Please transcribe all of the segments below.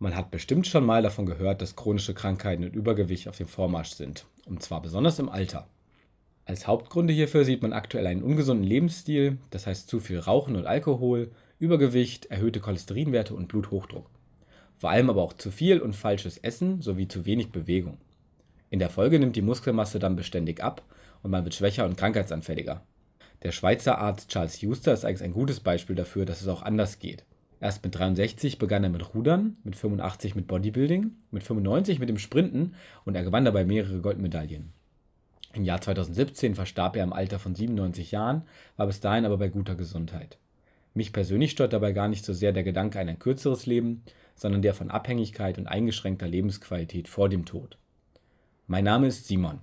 Man hat bestimmt schon mal davon gehört, dass chronische Krankheiten und Übergewicht auf dem Vormarsch sind, und zwar besonders im Alter. Als Hauptgründe hierfür sieht man aktuell einen ungesunden Lebensstil, das heißt zu viel Rauchen und Alkohol, Übergewicht, erhöhte Cholesterinwerte und Bluthochdruck. Vor allem aber auch zu viel und falsches Essen sowie zu wenig Bewegung. In der Folge nimmt die Muskelmasse dann beständig ab und man wird schwächer und krankheitsanfälliger. Der Schweizer Arzt Charles Huster ist eigentlich ein gutes Beispiel dafür, dass es auch anders geht. Erst mit 63 begann er mit Rudern, mit 85 mit Bodybuilding, mit 95 mit dem Sprinten und er gewann dabei mehrere Goldmedaillen. Im Jahr 2017 verstarb er im Alter von 97 Jahren, war bis dahin aber bei guter Gesundheit. Mich persönlich stört dabei gar nicht so sehr der Gedanke an ein kürzeres Leben, sondern der von Abhängigkeit und eingeschränkter Lebensqualität vor dem Tod. Mein Name ist Simon.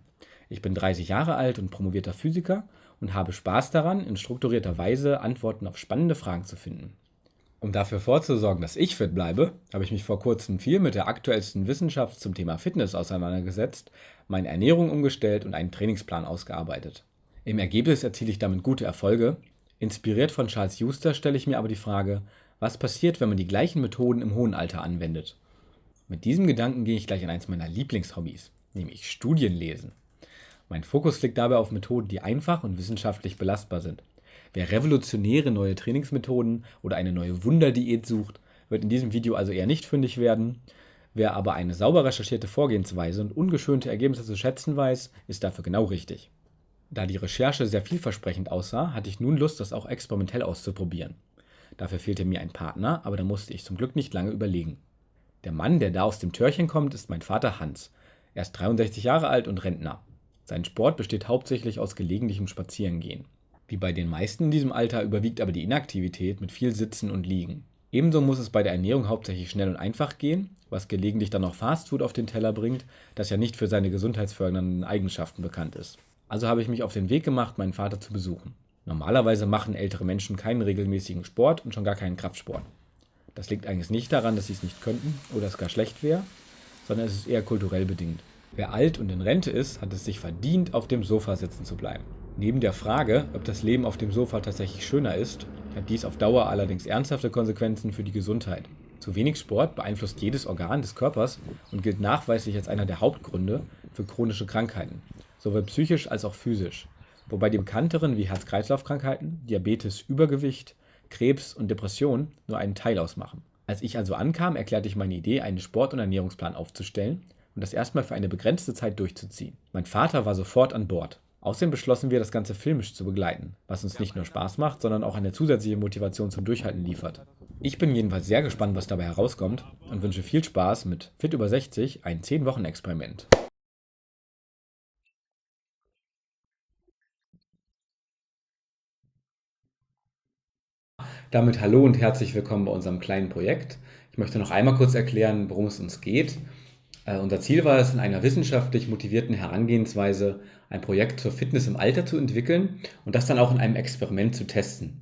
Ich bin 30 Jahre alt und promovierter Physiker und habe Spaß daran, in strukturierter Weise Antworten auf spannende Fragen zu finden. Um dafür vorzusorgen, dass ich fit bleibe, habe ich mich vor kurzem viel mit der aktuellsten Wissenschaft zum Thema Fitness auseinandergesetzt, meine Ernährung umgestellt und einen Trainingsplan ausgearbeitet. Im Ergebnis erziele ich damit gute Erfolge. Inspiriert von Charles Huster stelle ich mir aber die Frage, was passiert, wenn man die gleichen Methoden im hohen Alter anwendet? Mit diesem Gedanken gehe ich gleich an eins meiner Lieblingshobbys, nämlich Studien lesen. Mein Fokus liegt dabei auf Methoden, die einfach und wissenschaftlich belastbar sind. Wer revolutionäre neue Trainingsmethoden oder eine neue Wunderdiät sucht, wird in diesem Video also eher nicht fündig werden. Wer aber eine sauber recherchierte Vorgehensweise und ungeschönte Ergebnisse zu schätzen weiß, ist dafür genau richtig. Da die Recherche sehr vielversprechend aussah, hatte ich nun Lust, das auch experimentell auszuprobieren. Dafür fehlte mir ein Partner, aber da musste ich zum Glück nicht lange überlegen. Der Mann, der da aus dem Törchen kommt, ist mein Vater Hans. Er ist 63 Jahre alt und Rentner. Sein Sport besteht hauptsächlich aus gelegentlichem Spazierengehen. Wie bei den meisten in diesem Alter überwiegt aber die Inaktivität mit viel Sitzen und Liegen. Ebenso muss es bei der Ernährung hauptsächlich schnell und einfach gehen, was gelegentlich dann noch Fastfood auf den Teller bringt, das ja nicht für seine gesundheitsfördernden Eigenschaften bekannt ist. Also habe ich mich auf den Weg gemacht, meinen Vater zu besuchen. Normalerweise machen ältere Menschen keinen regelmäßigen Sport und schon gar keinen Kraftsport. Das liegt eigentlich nicht daran, dass sie es nicht könnten oder es gar schlecht wäre, sondern es ist eher kulturell bedingt. Wer alt und in Rente ist, hat es sich verdient, auf dem Sofa sitzen zu bleiben. Neben der Frage, ob das Leben auf dem Sofa tatsächlich schöner ist, hat dies auf Dauer allerdings ernsthafte Konsequenzen für die Gesundheit. Zu wenig Sport beeinflusst jedes Organ des Körpers und gilt nachweislich als einer der Hauptgründe für chronische Krankheiten, sowohl psychisch als auch physisch. Wobei die bekannteren wie Herz-Kreislauf-Krankheiten, Diabetes, Übergewicht, Krebs und Depression nur einen Teil ausmachen. Als ich also ankam, erklärte ich meine Idee, einen Sport- und Ernährungsplan aufzustellen und das erstmal für eine begrenzte Zeit durchzuziehen. Mein Vater war sofort an Bord. Außerdem beschlossen wir, das Ganze filmisch zu begleiten, was uns nicht nur Spaß macht, sondern auch eine zusätzliche Motivation zum Durchhalten liefert. Ich bin jedenfalls sehr gespannt, was dabei herauskommt und wünsche viel Spaß mit Fit über 60, ein 10-Wochen-Experiment. Damit hallo und herzlich willkommen bei unserem kleinen Projekt. Ich möchte noch einmal kurz erklären, worum es uns geht. Unser Ziel war es, in einer wissenschaftlich motivierten Herangehensweise ein Projekt zur Fitness im Alter zu entwickeln und das dann auch in einem Experiment zu testen.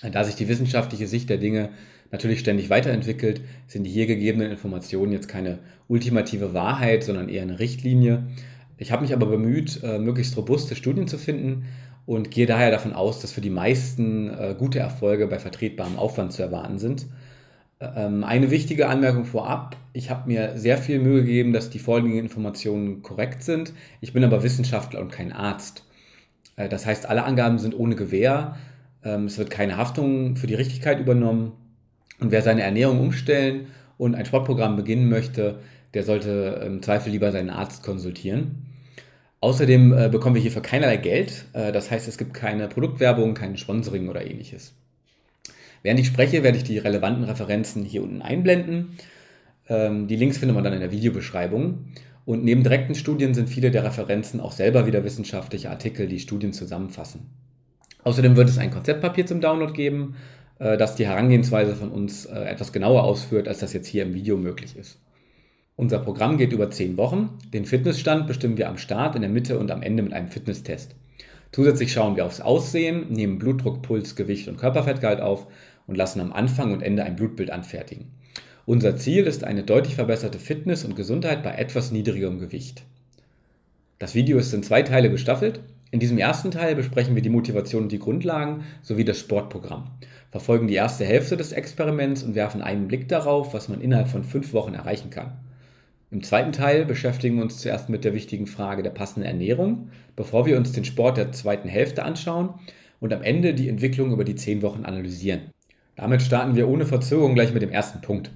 Da sich die wissenschaftliche Sicht der Dinge natürlich ständig weiterentwickelt, sind die hier gegebenen Informationen jetzt keine ultimative Wahrheit, sondern eher eine Richtlinie. Ich habe mich aber bemüht, möglichst robuste Studien zu finden und gehe daher davon aus, dass für die meisten gute Erfolge bei vertretbarem Aufwand zu erwarten sind. Eine wichtige Anmerkung vorab. Ich habe mir sehr viel Mühe gegeben, dass die vorliegenden Informationen korrekt sind. Ich bin aber Wissenschaftler und kein Arzt. Das heißt, alle Angaben sind ohne Gewähr. Es wird keine Haftung für die Richtigkeit übernommen. Und wer seine Ernährung umstellen und ein Sportprogramm beginnen möchte, der sollte im Zweifel lieber seinen Arzt konsultieren. Außerdem bekommen wir hierfür keinerlei Geld. Das heißt, es gibt keine Produktwerbung, kein Sponsoring oder ähnliches. Während ich spreche, werde ich die relevanten Referenzen hier unten einblenden. Die Links findet man dann in der Videobeschreibung. Und neben direkten Studien sind viele der Referenzen auch selber wieder wissenschaftliche Artikel, die Studien zusammenfassen. Außerdem wird es ein Konzeptpapier zum Download geben, das die Herangehensweise von uns etwas genauer ausführt, als das jetzt hier im Video möglich ist. Unser Programm geht über 10 Wochen. Den Fitnessstand bestimmen wir am Start, in der Mitte und am Ende mit einem Fitnesstest. Zusätzlich schauen wir aufs Aussehen, nehmen Blutdruck, Puls, Gewicht und Körperfettgehalt auf und lassen am Anfang und Ende ein Blutbild anfertigen. Unser Ziel ist eine deutlich verbesserte Fitness und Gesundheit bei etwas niedrigerem Gewicht. Das Video ist in 2 Teile gestaffelt. In diesem ersten Teil besprechen wir die Motivation und die Grundlagen sowie das Sportprogramm, verfolgen die erste Hälfte des Experiments und werfen einen Blick darauf, was man innerhalb von 5 Wochen erreichen kann. Im zweiten Teil beschäftigen wir uns zuerst mit der wichtigen Frage der passenden Ernährung, bevor wir uns den Sport der zweiten Hälfte anschauen und am Ende die Entwicklung über die 10 Wochen analysieren. Damit starten wir ohne Verzögerung gleich mit dem ersten Punkt,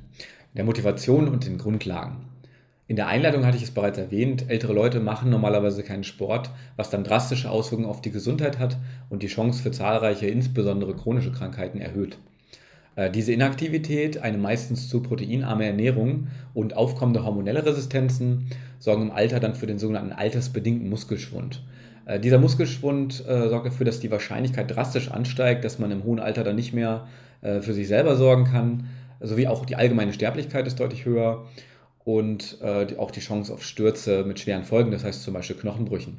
der Motivation und den Grundlagen. In der Einleitung hatte ich es bereits erwähnt, ältere Leute machen normalerweise keinen Sport, was dann drastische Auswirkungen auf die Gesundheit hat und die Chance für zahlreiche, insbesondere chronische Krankheiten erhöht. Diese Inaktivität, eine meistens zu proteinarme Ernährung und aufkommende hormonelle Resistenzen sorgen im Alter dann für den sogenannten altersbedingten Muskelschwund. Dieser Muskelschwund sorgt dafür, dass die Wahrscheinlichkeit drastisch ansteigt, dass man im hohen Alter dann nicht mehr für sich selber sorgen kann, sowie auch die allgemeine Sterblichkeit ist deutlich höher und auch die Chance auf Stürze mit schweren Folgen, das heißt zum Beispiel Knochenbrüchen.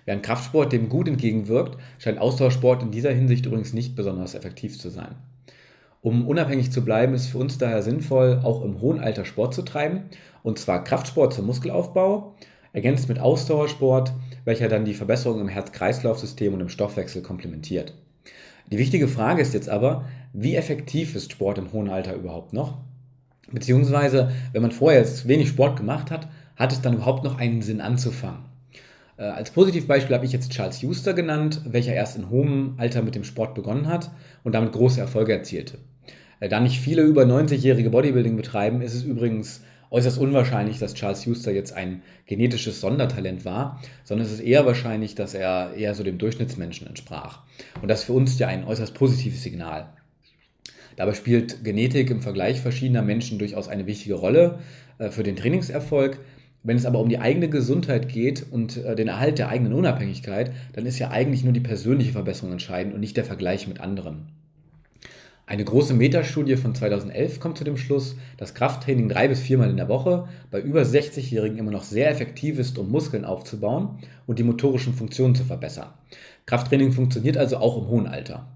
Während Kraftsport dem gut entgegenwirkt, scheint Ausdauersport in dieser Hinsicht übrigens nicht besonders effektiv zu sein. Um unabhängig zu bleiben, ist für uns daher sinnvoll, auch im hohen Alter Sport zu treiben, und zwar Kraftsport zum Muskelaufbau, ergänzt mit Ausdauersport, welcher dann die Verbesserung im Herz-Kreislauf-System und im Stoffwechsel komplementiert. Die wichtige Frage ist jetzt aber, wie effektiv ist Sport im hohen Alter überhaupt noch? Beziehungsweise, wenn man vorher jetzt wenig Sport gemacht hat, hat es dann überhaupt noch einen Sinn anzufangen? Als Positivbeispiel habe ich jetzt Charles Huster genannt, welcher erst in hohem Alter mit dem Sport begonnen hat und damit große Erfolge erzielte. Da nicht viele über 90-jährige Bodybuilding betreiben, ist es übrigens äußerst unwahrscheinlich, dass Charles Huster jetzt ein genetisches Sondertalent war, sondern es ist eher wahrscheinlich, dass er eher so dem Durchschnittsmenschen entsprach. Und das ist für uns ja ein äußerst positives Signal. Dabei spielt Genetik im Vergleich verschiedener Menschen durchaus eine wichtige Rolle für den Trainingserfolg. Wenn es aber um die eigene Gesundheit geht und den Erhalt der eigenen Unabhängigkeit, dann ist ja eigentlich nur die persönliche Verbesserung entscheidend und nicht der Vergleich mit anderen. Eine große Metastudie von 2011 kommt zu dem Schluss, dass Krafttraining 3 bis 4 Mal in der Woche bei über 60-Jährigen immer noch sehr effektiv ist, um Muskeln aufzubauen und die motorischen Funktionen zu verbessern. Krafttraining funktioniert also auch im hohen Alter.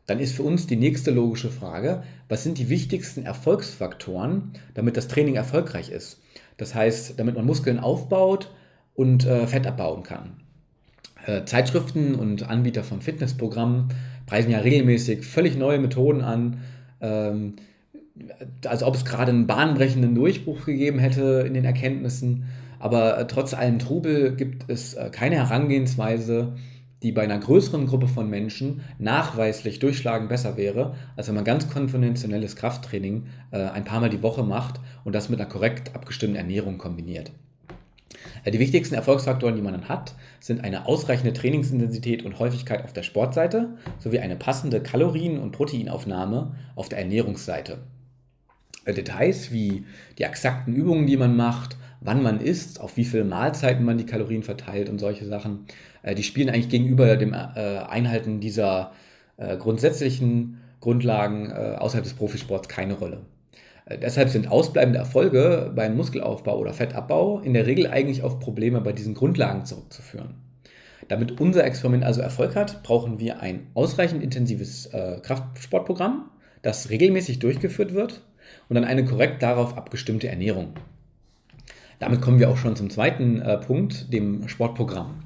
Dann ist für uns die nächste logische Frage, was sind die wichtigsten Erfolgsfaktoren, damit das Training erfolgreich ist? Das heißt, damit man Muskeln aufbaut und Fett abbauen kann. Zeitschriften und Anbieter von Fitnessprogrammen preisen ja regelmäßig völlig neue Methoden an, als ob es gerade einen bahnbrechenden Durchbruch gegeben hätte in den Erkenntnissen. Aber trotz allem Trubel gibt es keine Herangehensweise, die bei einer größeren Gruppe von Menschen nachweislich durchschlagend besser wäre, als wenn man ganz konventionelles Krafttraining ein paar Mal die Woche macht und das mit einer korrekt abgestimmten Ernährung kombiniert. Die wichtigsten Erfolgsfaktoren, die man dann hat, sind eine ausreichende Trainingsintensität und Häufigkeit auf der Sportseite sowie eine passende Kalorien- und Proteinaufnahme auf der Ernährungsseite. Details wie die exakten Übungen, die man macht, wann man isst, auf wie viele Mahlzeiten man die Kalorien verteilt und solche Sachen, die spielen eigentlich gegenüber dem Einhalten dieser grundsätzlichen Grundlagen außerhalb des Profisports keine Rolle. Deshalb sind ausbleibende Erfolge beim Muskelaufbau oder Fettabbau in der Regel eigentlich auf Probleme bei diesen Grundlagen zurückzuführen. Damit unser Experiment also Erfolg hat, brauchen wir ein ausreichend intensives Kraftsportprogramm, das regelmäßig durchgeführt wird und dann eine korrekt darauf abgestimmte Ernährung. Damit kommen wir auch schon zum zweiten Punkt, dem Sportprogramm.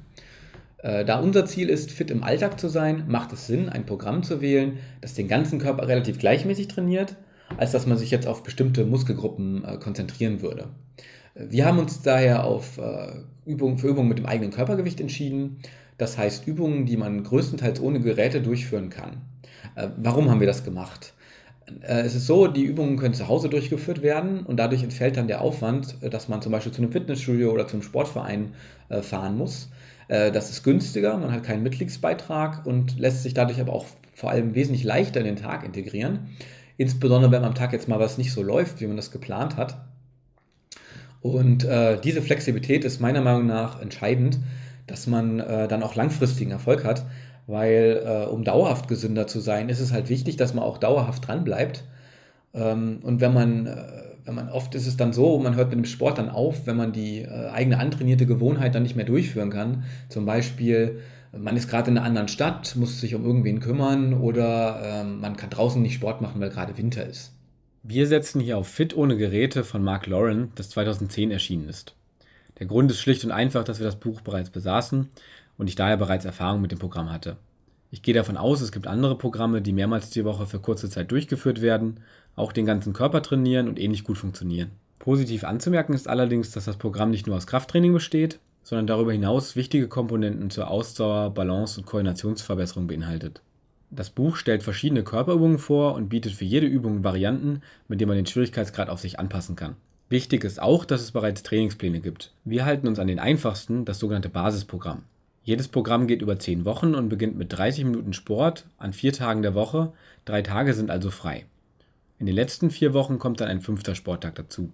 Da unser Ziel ist, fit im Alltag zu sein, macht es Sinn, ein Programm zu wählen, das den ganzen Körper relativ gleichmäßig trainiert, als dass man sich jetzt auf bestimmte Muskelgruppen konzentrieren würde. Wir haben uns daher für Übungen mit dem eigenen Körpergewicht entschieden. Das heißt Übungen, die man größtenteils ohne Geräte durchführen kann. Warum haben wir das gemacht? Es ist so, die Übungen können zu Hause durchgeführt werden und dadurch entfällt dann der Aufwand, dass man zum Beispiel zu einem Fitnessstudio oder zum Sportverein fahren muss. Das ist günstiger, man hat keinen Mitgliedsbeitrag und lässt sich dadurch aber auch vor allem wesentlich leichter in den Tag integrieren. Insbesondere, wenn am Tag jetzt mal was nicht so läuft, wie man das geplant hat. Und diese Flexibilität ist meiner Meinung nach entscheidend, dass man dann auch langfristigen Erfolg hat, weil um dauerhaft gesünder zu sein, ist es halt wichtig, dass man auch dauerhaft dran bleibt. Und wenn man oft ist es dann so, man hört mit dem Sport dann auf, wenn man die eigene antrainierte Gewohnheit dann nicht mehr durchführen kann. Zum Beispiel, man ist gerade in einer anderen Stadt, muss sich um irgendwen kümmern oder man kann draußen nicht Sport machen, weil gerade Winter ist. Wir setzen hier auf Fit ohne Geräte von Mark Lauren, das 2010 erschienen ist. Der Grund ist schlicht und einfach, dass wir das Buch bereits besaßen und ich daher bereits Erfahrung mit dem Programm hatte. Ich gehe davon aus, es gibt andere Programme, die mehrmals die Woche für kurze Zeit durchgeführt werden, auch den ganzen Körper trainieren und ähnlich gut funktionieren. Positiv anzumerken ist allerdings, dass das Programm nicht nur aus Krafttraining besteht, sondern darüber hinaus wichtige Komponenten zur Ausdauer, Balance und Koordinationsverbesserung beinhaltet. Das Buch stellt verschiedene Körperübungen vor und bietet für jede Übung Varianten, mit denen man den Schwierigkeitsgrad auf sich anpassen kann. Wichtig ist auch, dass es bereits Trainingspläne gibt. Wir halten uns an den einfachsten, das sogenannte Basisprogramm. Jedes Programm geht über 10 Wochen und beginnt mit 30 Minuten Sport an 4 Tagen der Woche. 3 Tage sind also frei. In den letzten 4 Wochen kommt dann ein 5. Sporttag dazu.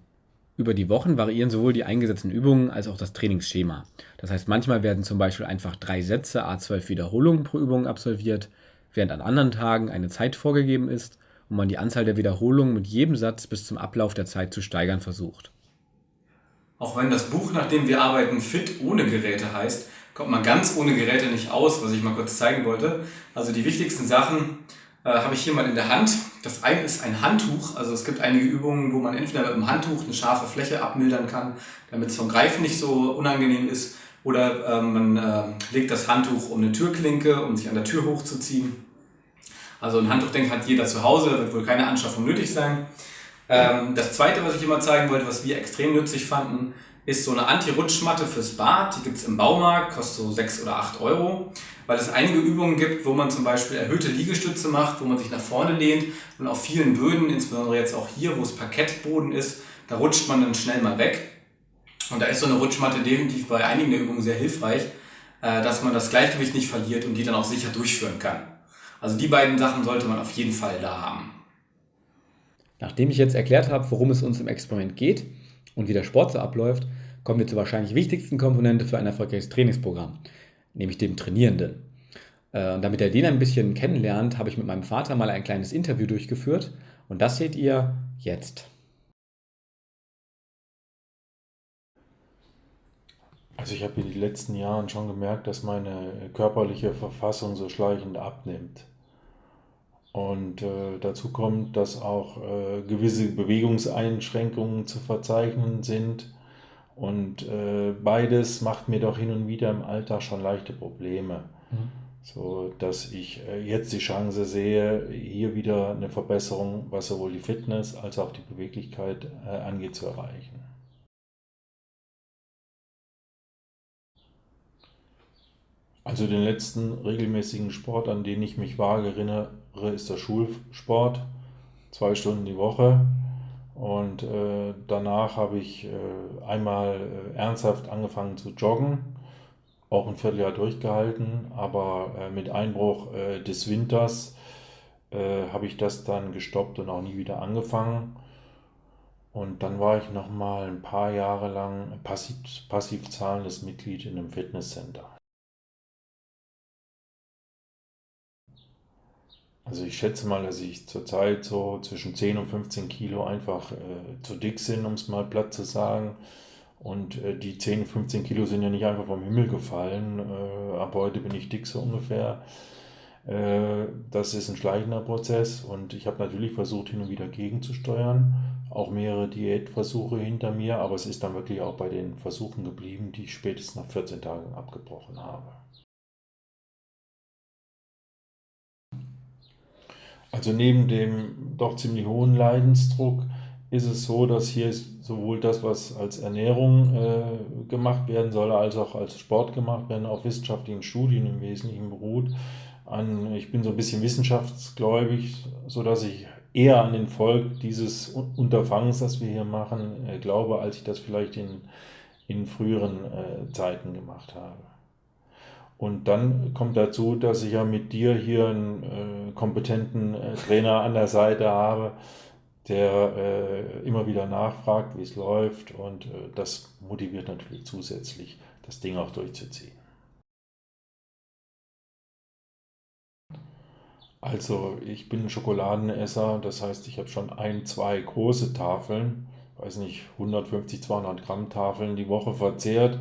Über die Wochen variieren sowohl die eingesetzten Übungen als auch das Trainingsschema. Das heißt, manchmal werden zum Beispiel einfach 3 Sätze à 12 Wiederholungen pro Übung absolviert, während an anderen Tagen eine Zeit vorgegeben ist und man die Anzahl der Wiederholungen mit jedem Satz bis zum Ablauf der Zeit zu steigern versucht. Auch wenn das Buch, nach dem wir arbeiten, Fit ohne Geräte heißt, kommt man ganz ohne Geräte nicht aus, was ich mal kurz zeigen wollte. Also die wichtigsten Sachen habe ich hier mal in der Hand. Das eine ist ein Handtuch. Also es gibt einige Übungen, wo man entweder mit einem Handtuch eine scharfe Fläche abmildern kann, damit es vom Greifen nicht so unangenehm ist. Oder man legt das Handtuch um eine Türklinke, um sich an der Tür hochzuziehen. Also ein Handtuch, denke ich, hat jeder zu Hause, da wird wohl keine Anschaffung nötig sein. Das zweite, was ich immer zeigen wollte, was wir extrem nützlich fanden, ist so eine Anti-Rutschmatte fürs Bad. Die gibt es im Baumarkt, kostet so 6 oder 8 Euro, weil es einige Übungen gibt, wo man zum Beispiel erhöhte Liegestütze macht, wo man sich nach vorne lehnt und auf vielen Böden, insbesondere jetzt auch hier, wo es Parkettboden ist, da rutscht man dann schnell mal weg. Und da ist so eine Rutschmatte definitiv bei einigen der Übungen sehr hilfreich, dass man das Gleichgewicht nicht verliert und die dann auch sicher durchführen kann. Also die beiden Sachen sollte man auf jeden Fall da haben. Nachdem ich jetzt erklärt habe, worum es uns im Experiment geht und wie der Sport so abläuft, kommen wir zur wahrscheinlich wichtigsten Komponente für ein erfolgreiches Trainingsprogramm, nämlich dem Trainierenden. Damit ihr den ein bisschen kennenlernt, habe ich mit meinem Vater mal ein kleines Interview durchgeführt und das seht ihr jetzt. Also ich habe in den letzten Jahren schon gemerkt, dass meine körperliche Verfassung so schleichend abnimmt. Und dazu kommt, dass auch gewisse Bewegungseinschränkungen zu verzeichnen sind. Und beides macht mir doch hin und wieder im Alltag schon leichte Probleme. So dass ich jetzt die Chance sehe, hier wieder eine Verbesserung, was sowohl die Fitness als auch die Beweglichkeit angeht, zu erreichen. Also den letzten regelmäßigen Sport, an den ich mich vage erinnere, ist der Schulsport, 2 Stunden die Woche. Und danach habe ich einmal ernsthaft angefangen zu joggen, auch ein Vierteljahr durchgehalten, aber mit Einbruch des Winters habe ich das dann gestoppt und auch nie wieder angefangen. Und dann war ich nochmal ein paar Jahre lang passiv zahlendes Mitglied in einem Fitnesscenter. Also ich schätze mal, dass ich zurzeit so zwischen 10 und 15 Kilo einfach zu dick sind, um es mal platt zu sagen. Und die 10, 15 Kilo sind ja nicht einfach vom Himmel gefallen. Ab heute bin ich dick so ungefähr. Das ist ein schleichender Prozess und ich habe natürlich versucht, hin und wieder gegenzusteuern. Auch mehrere Diätversuche hinter mir, aber es ist dann wirklich auch bei den Versuchen geblieben, die ich spätestens nach 14 Tagen abgebrochen habe. Also neben dem doch ziemlich hohen Leidensdruck ist es so, dass hier sowohl das, was als Ernährung gemacht werden soll, als auch als Sport gemacht werden, auf wissenschaftlichen Studien im Wesentlichen beruht. Ich bin so ein bisschen wissenschaftsgläubig, sodass ich eher an den Erfolg dieses Unterfangens, das wir hier machen, glaube, als ich das vielleicht in früheren Zeiten gemacht habe. Und dann kommt dazu, dass ich ja mit dir hier einen kompetenten Trainer an der Seite habe, der immer wieder nachfragt, wie es läuft und das motiviert natürlich zusätzlich, das Ding auch durchzuziehen. Also ich bin ein Schokoladenesser, das heißt, ich habe schon 2 große Tafeln, weiß nicht, 150, 200 Gramm Tafeln die Woche verzehrt.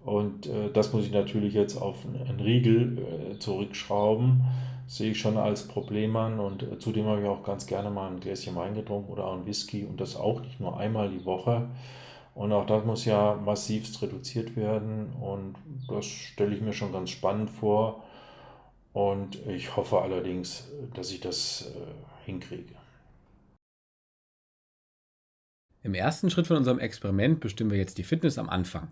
Und das muss ich natürlich jetzt auf einen Riegel zurückschrauben. Sehe ich schon als Problem an. Und zudem habe ich auch ganz gerne mal ein Gläschen Wein getrunken oder auch einen Whisky. Und das auch nicht nur einmal die Woche. Und auch das muss ja massivst reduziert werden und das stelle ich mir schon ganz spannend vor. Und ich hoffe allerdings, dass ich das hinkriege. Im ersten Schritt von unserem Experiment bestimmen wir jetzt die Fitness am Anfang.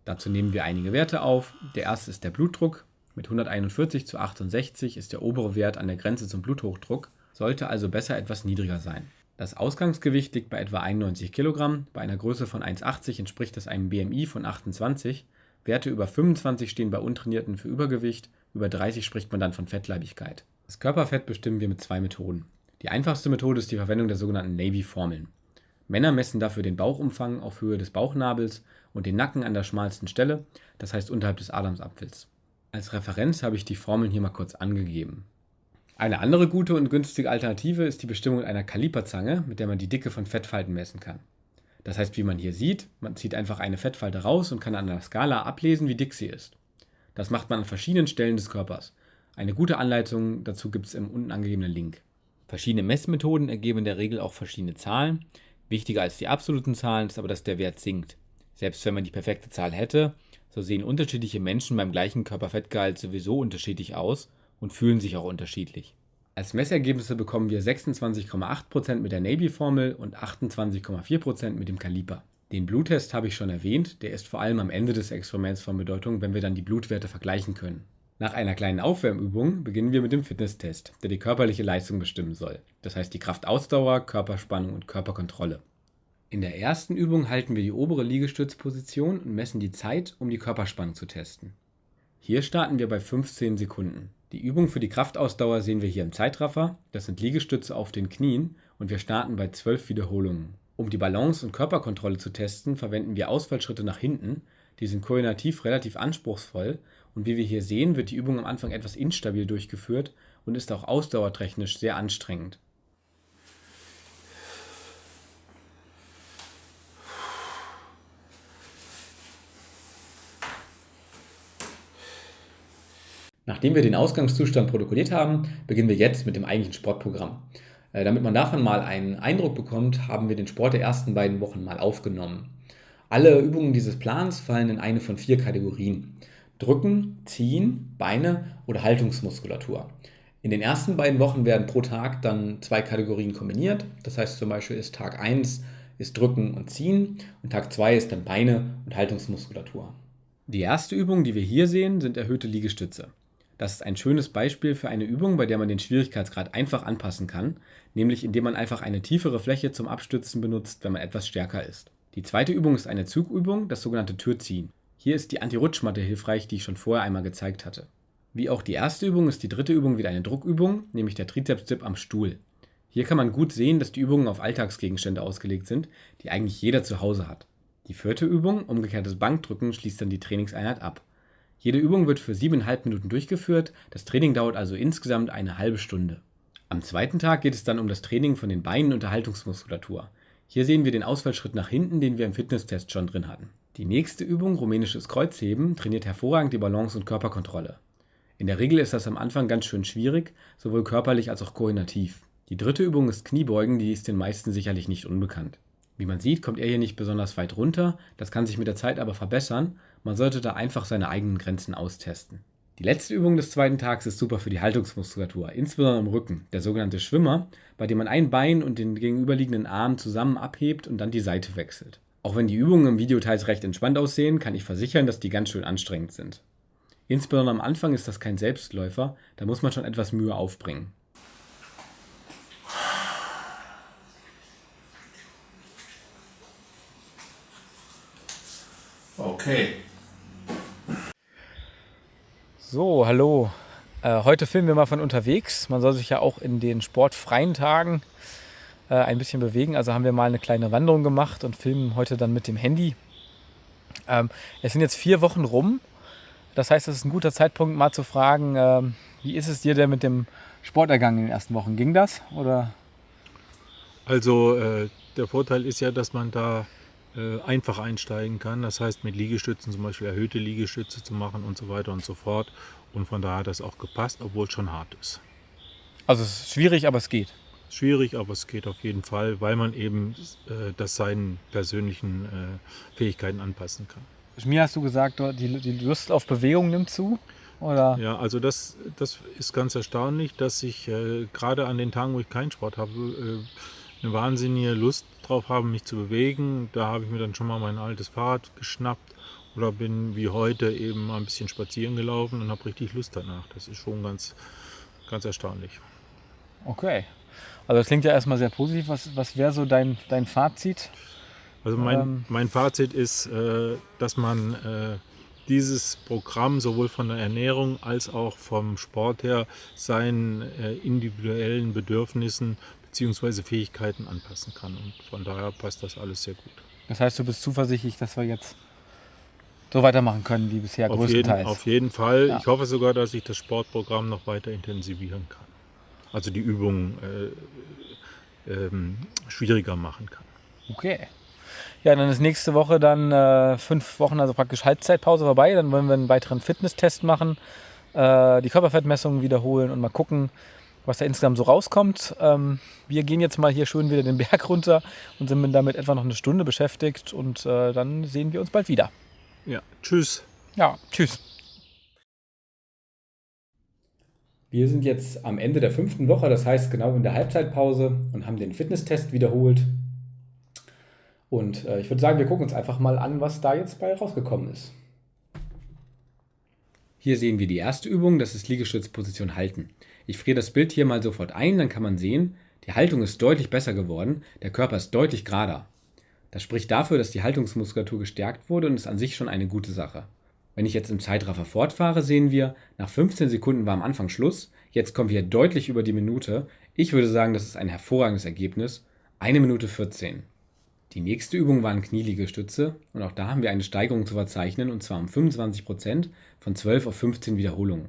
Dazu nehmen wir einige Werte auf. Der erste ist der Blutdruck. Mit 141/68 ist der obere Wert an der Grenze zum Bluthochdruck, sollte also besser etwas niedriger sein. Das Ausgangsgewicht liegt bei etwa 91 Kilogramm. Bei einer Größe von 1,80 entspricht das einem BMI von 28. Werte über 25 stehen bei Untrainierten für Übergewicht, über 30 spricht man dann von Fettleibigkeit. Das Körperfett bestimmen wir mit 2 Methoden. Die einfachste Methode ist die Verwendung der sogenannten Navy-Formeln. Männer messen dafür den Bauchumfang auf Höhe des Bauchnabels und den Nacken an der schmalsten Stelle, das heißt unterhalb des Adamsapfels. Als Referenz habe ich die Formeln hier mal kurz angegeben. Eine andere gute und günstige Alternative ist die Bestimmung einer Kaliperzange, mit der man die Dicke von Fettfalten messen kann. Das heißt, wie man hier sieht, man zieht einfach eine Fettfalte raus und kann an der Skala ablesen, wie dick sie ist. Das macht man an verschiedenen Stellen des Körpers. Eine gute Anleitung dazu gibt es im unten angegebenen Link. Verschiedene Messmethoden ergeben in der Regel auch verschiedene Zahlen. Wichtiger als die absoluten Zahlen ist aber, dass der Wert sinkt. Selbst wenn man die perfekte Zahl hätte, so sehen unterschiedliche Menschen beim gleichen Körperfettgehalt sowieso unterschiedlich aus und fühlen sich auch unterschiedlich. Als Messergebnisse bekommen wir 26,8% mit der Navy-Formel und 28,4% mit dem Kaliper. Den Bluttest habe ich schon erwähnt, der ist vor allem am Ende des Experiments von Bedeutung, wenn wir dann die Blutwerte vergleichen können. Nach einer kleinen Aufwärmübung beginnen wir mit dem Fitnesstest, der die körperliche Leistung bestimmen soll. Das heißt die Kraftausdauer, Körperspannung und Körperkontrolle. In der ersten Übung halten wir die obere Liegestützposition und messen die Zeit, um die Körperspannung zu testen. Hier starten wir bei 15 Sekunden. Die Übung für die Kraftausdauer sehen wir hier im Zeitraffer. Das sind Liegestütze auf den Knien und wir starten bei 12 Wiederholungen. Um die Balance und Körperkontrolle zu testen, verwenden wir Ausfallschritte nach hinten. Die sind koordinativ relativ anspruchsvoll und wie wir hier sehen, wird die Übung am Anfang etwas instabil durchgeführt und ist auch ausdauertechnisch sehr anstrengend. Nachdem wir den Ausgangszustand protokolliert haben, beginnen wir jetzt mit dem eigentlichen Sportprogramm. Damit man davon mal einen Eindruck bekommt, haben wir den Sport der ersten beiden Wochen mal aufgenommen. Alle Übungen dieses Plans fallen in eine von 4 Kategorien: Drücken, Ziehen, Beine oder Haltungsmuskulatur. In den ersten beiden Wochen werden pro Tag dann 2 Kategorien kombiniert. Das heißt zum Beispiel ist Tag 1 ist Drücken und Ziehen und Tag 2 ist dann Beine und Haltungsmuskulatur. Die erste Übung, die wir hier sehen, sind erhöhte Liegestütze. Das ist ein schönes Beispiel für eine Übung, bei der man den Schwierigkeitsgrad einfach anpassen kann, nämlich indem man einfach eine tiefere Fläche zum Abstützen benutzt, wenn man etwas stärker ist. Die zweite Übung ist eine Zugübung, das sogenannte Türziehen. Hier ist die Anti-Rutschmatte hilfreich, die ich schon vorher einmal gezeigt hatte. Wie auch die erste Übung ist die dritte Übung wieder eine Druckübung, nämlich der Trizeps-Dip am Stuhl. Hier kann man gut sehen, dass die Übungen auf Alltagsgegenstände ausgelegt sind, die eigentlich jeder zu Hause hat. Die vierte Übung, umgekehrtes Bankdrücken, schließt dann die Trainingseinheit ab. Jede Übung wird für 7,5 Minuten durchgeführt, das Training dauert also insgesamt eine halbe Stunde. Am zweiten Tag geht es dann um das Training von den Beinen und der Haltungsmuskulatur. Hier sehen wir den Ausfallschritt nach hinten, den wir im Fitnesstest schon drin hatten. Die nächste Übung, rumänisches Kreuzheben, trainiert hervorragend die Balance und Körperkontrolle. In der Regel ist das am Anfang ganz schön schwierig, sowohl körperlich als auch koordinativ. Die dritte Übung ist Kniebeugen, die ist den meisten sicherlich nicht unbekannt. Wie man sieht, kommt er hier nicht besonders weit runter, das kann sich mit der Zeit aber verbessern. Man sollte da einfach seine eigenen Grenzen austesten. Die letzte Übung des zweiten Tags ist super für die Haltungsmuskulatur, insbesondere im Rücken, der sogenannte Schwimmer, bei dem man ein Bein und den gegenüberliegenden Arm zusammen abhebt und dann die Seite wechselt. Auch wenn die Übungen im Video teils recht entspannt aussehen, kann ich versichern, dass die ganz schön anstrengend sind. Insbesondere am Anfang ist das kein Selbstläufer, da muss man schon etwas Mühe aufbringen. Okay. So, hallo. Heute filmen wir mal von unterwegs. Man soll sich ja auch in den sportfreien Tagen ein bisschen bewegen. Also haben wir mal eine kleine Wanderung gemacht und filmen heute dann mit dem Handy. Es sind jetzt 4 Wochen rum. Das heißt, es ist ein guter Zeitpunkt, mal zu fragen, wie ist es dir denn mit dem Sport ergangen in den ersten Wochen? Ging das? Oder? Also der Vorteil ist ja, dass man da einfach einsteigen kann. Das heißt, mit Liegestützen zum Beispiel erhöhte Liegestütze zu machen und so weiter und so fort. Und von daher hat das auch gepasst, obwohl es schon hart ist. Also es ist schwierig, aber es geht. schwierig, aber es geht auf jeden Fall, weil man eben das seinen persönlichen Fähigkeiten anpassen kann. Mir hast du gesagt, die Lust auf Bewegung nimmt zu? Oder? Ja, also das ist ganz erstaunlich, dass ich gerade an den Tagen, wo ich keinen Sport habe, eine wahnsinnige Lust drauf habe, mich zu bewegen. Da habe ich mir dann schon mal mein altes Fahrrad geschnappt oder bin wie heute eben mal ein bisschen spazieren gelaufen und habe richtig Lust danach. Das ist schon ganz, ganz erstaunlich. Okay. Also das klingt ja erstmal sehr positiv. Was wäre so dein Fazit? Also mein Fazit ist, dass man dieses Programm sowohl von der Ernährung als auch vom Sport her seinen individuellen Bedürfnissen bzw. Fähigkeiten anpassen kann. Und von daher passt das alles sehr gut. Das heißt, du bist zuversichtlich, dass wir jetzt so weitermachen können wie bisher größtenteils? Auf jeden Fall. Ja. Ich hoffe sogar, dass ich das Sportprogramm noch weiter intensivieren kann. Also die Übungen schwieriger machen kann. Okay. Ja, dann ist nächste Woche dann 5 Wochen, also praktisch Halbzeitpause vorbei. Dann wollen wir einen weiteren Fitnesstest machen, die Körperfettmessungen wiederholen und mal gucken, was da insgesamt so rauskommt. Wir gehen jetzt mal hier schön wieder den Berg runter und sind damit etwa noch eine Stunde beschäftigt und dann sehen wir uns bald wieder. Ja, tschüss. Ja, tschüss. Wir sind jetzt am Ende der 5. Woche, das heißt genau in der Halbzeitpause und haben den Fitnesstest wiederholt. Und ich würde sagen, wir gucken uns einfach mal an, was da jetzt bei rausgekommen ist. Hier sehen wir die erste Übung, das ist Liegestützposition halten. Ich friere das Bild hier mal sofort ein, dann kann man sehen, die Haltung ist deutlich besser geworden, der Körper ist deutlich gerader. Das spricht dafür, dass die Haltungsmuskulatur gestärkt wurde und ist an sich schon eine gute Sache. Wenn ich jetzt im Zeitraffer fortfahre, sehen wir, nach 15 Sekunden war am Anfang Schluss, jetzt kommen wir deutlich über die Minute. Ich würde sagen, das ist ein hervorragendes Ergebnis, 1 Minute 14. Die nächste Übung waren Knieliegestütze und auch da haben wir eine Steigerung zu verzeichnen und zwar um 25% von 12 auf 15 Wiederholungen.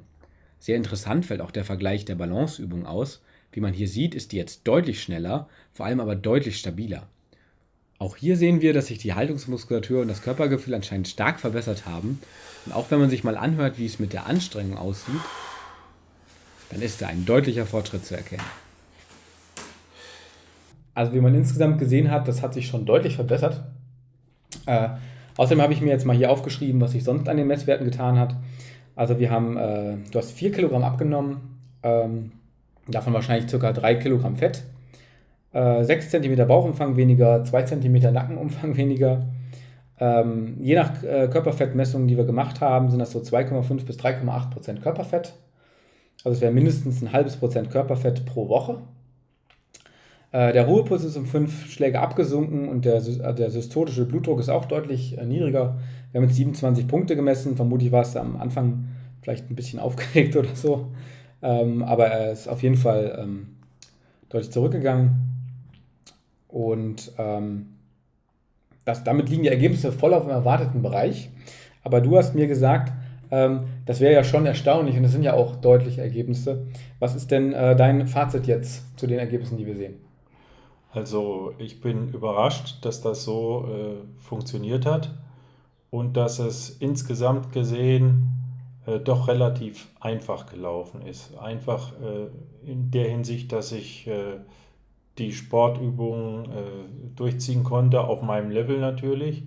Sehr interessant fällt auch der Vergleich der Balanceübung aus. Wie man hier sieht, ist die jetzt deutlich schneller, vor allem aber deutlich stabiler. Auch hier sehen wir, dass sich die Haltungsmuskulatur und das Körpergefühl anscheinend stark verbessert haben. Und auch wenn man sich mal anhört, wie es mit der Anstrengung aussieht, dann ist da ein deutlicher Fortschritt zu erkennen. Also wie man insgesamt gesehen hat, das hat sich schon deutlich verbessert. Außerdem habe ich mir jetzt mal hier aufgeschrieben, was sich sonst an den Messwerten getan hat. Also wir haben, du hast 4 Kilogramm abgenommen, davon wahrscheinlich ca. 3 Kilogramm Fett, 6 cm Bauchumfang weniger, 2 cm Nackenumfang weniger. Je nach Körperfettmessungen, die wir gemacht haben, sind das so 2,5 bis 3,8% Körperfett. Also es wäre mindestens ein halbes Prozent Körperfett pro Woche. Der Ruhepuls ist um 5 Schläge abgesunken und der systolische Blutdruck ist auch deutlich niedriger. Wir haben jetzt 27 Punkte gemessen. Vermutlich war es am Anfang vielleicht ein bisschen aufgeregt oder so. Aber er ist auf jeden Fall deutlich zurückgegangen. Und damit liegen die Ergebnisse voll auf dem erwarteten Bereich. Aber du hast mir gesagt, das wäre ja schon erstaunlich und es sind ja auch deutliche Ergebnisse. Was ist denn dein Fazit jetzt zu den Ergebnissen, die wir sehen? Also ich bin überrascht, dass das so funktioniert hat und dass es insgesamt gesehen doch relativ einfach gelaufen ist. Einfach in der Hinsicht, dass ich die Sportübungen durchziehen konnte, auf meinem Level natürlich,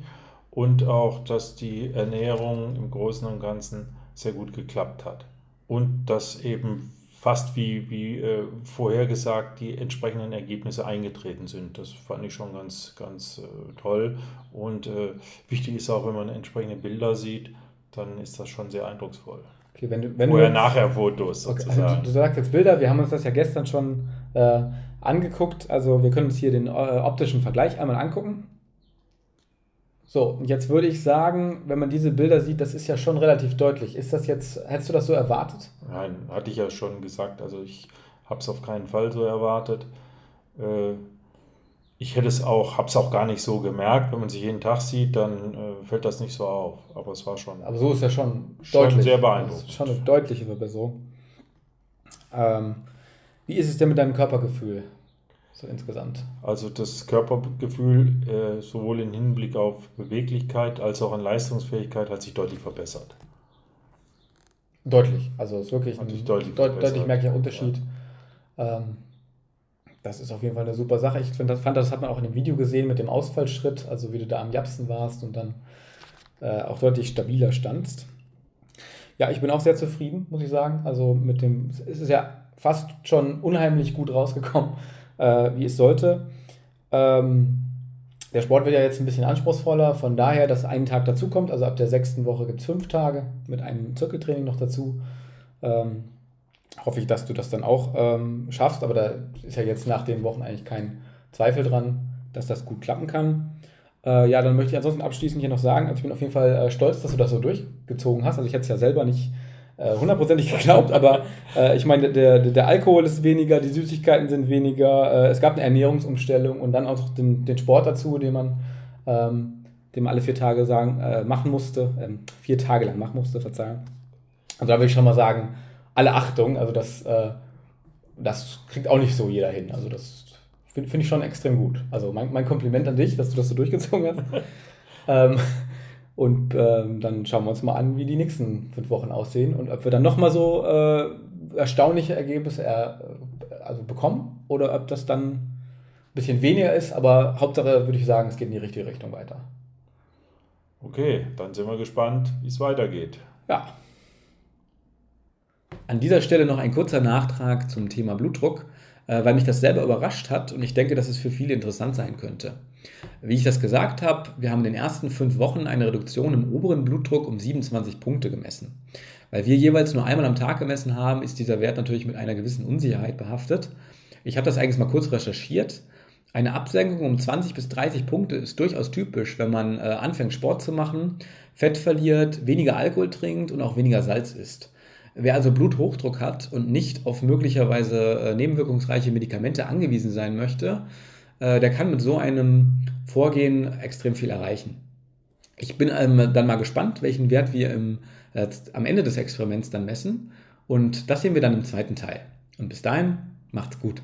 und auch, dass die Ernährung im Großen und Ganzen sehr gut geklappt hat. Und dass eben fast wie vorhergesagt die entsprechenden Ergebnisse eingetreten sind. Das fand ich schon ganz, ganz toll. Und wichtig ist auch, wenn man entsprechende Bilder sieht, dann ist das schon sehr eindrucksvoll. Okay, wenn Vorher-Nachher-Fotos okay, sozusagen. also du sagst jetzt Bilder, wir haben uns das ja gestern schon angeguckt. Also wir können uns hier den optischen Vergleich einmal angucken. So, und jetzt würde ich sagen, wenn man diese Bilder sieht, das ist ja schon relativ deutlich. Ist das jetzt, hättest du das so erwartet? Nein, hatte ich ja schon gesagt. Also ich habe es auf keinen Fall so erwartet. Ich habe es auch gar nicht so gemerkt. Wenn man sich jeden Tag sieht, dann fällt das nicht so auf. Aber es war schon, Aber so ist ja schon schon deutlich. sehr Das beeindruckend. ist schon eine deutliche Verbesserung. Wie ist es denn mit deinem Körpergefühl? So insgesamt. Also das Körpergefühl, sowohl im Hinblick auf Beweglichkeit als auch an Leistungsfähigkeit, hat sich deutlich verbessert. Deutlich. Also es ist wirklich Hat sich ein deutlich verbessert. deutlich merklicher Unterschied. Das ist auf jeden Fall eine super Sache. Ich fand, das hat man auch in dem Video gesehen mit dem Ausfallschritt, also wie du da am Japsen warst und dann auch deutlich stabiler standst. Ja, ich bin auch sehr zufrieden, muss ich sagen. Also es ist ja fast schon unheimlich gut rausgekommen, wie es sollte. Der Sport wird ja jetzt ein bisschen anspruchsvoller, von daher, dass ein Tag dazu kommt. Also ab der 6. Woche gibt es 5 Tage mit einem Zirkeltraining noch dazu. Hoffe ich, dass du das dann auch schaffst, aber da ist ja jetzt nach den Wochen eigentlich kein Zweifel dran, dass das gut klappen kann. Ja, dann möchte ich ansonsten abschließend hier noch sagen, also ich bin auf jeden Fall stolz, dass du das so durchgezogen hast. Also ich hätte es ja selber nicht hundertprozentig geglaubt, aber ich meine, der Alkohol ist weniger, die Süßigkeiten sind weniger, es gab eine Ernährungsumstellung und dann auch noch den Sport dazu, den man alle 4 Tage machen musste, 4 Tage lang machen musste, Verzeihung. Also da will ich schon mal sagen, alle Achtung, also das kriegt auch nicht so jeder hin. Also das finde ich schon extrem gut. Also mein Kompliment an dich, dass du das so durchgezogen hast. Dann schauen wir uns mal an, wie die nächsten 5 Wochen aussehen und ob wir dann nochmal so erstaunliche Ergebnisse bekommen oder ob das dann ein bisschen weniger ist. Aber Hauptsache würde ich sagen, es geht in die richtige Richtung weiter. Okay, dann sind wir gespannt, wie es weitergeht. Ja. An dieser Stelle noch ein kurzer Nachtrag zum Thema Blutdruck, weil mich das selber überrascht hat und ich denke, dass es für viele interessant sein könnte. Wie ich das gesagt habe, wir haben in den ersten 5 Wochen eine Reduktion im oberen Blutdruck um 27 Punkte gemessen. Weil wir jeweils nur einmal am Tag gemessen haben, ist dieser Wert natürlich mit einer gewissen Unsicherheit behaftet. Ich habe das eigentlich mal kurz recherchiert. Eine Absenkung um 20 bis 30 Punkte ist durchaus typisch, wenn man anfängt Sport zu machen, Fett verliert, weniger Alkohol trinkt und auch weniger Salz isst. Wer also Bluthochdruck hat und nicht auf möglicherweise nebenwirkungsreiche Medikamente angewiesen sein möchte, der kann mit so einem Vorgehen extrem viel erreichen. Ich bin dann mal gespannt, welchen Wert wir am Ende des Experiments dann messen und das sehen wir dann im zweiten Teil. Und bis dahin, macht's gut.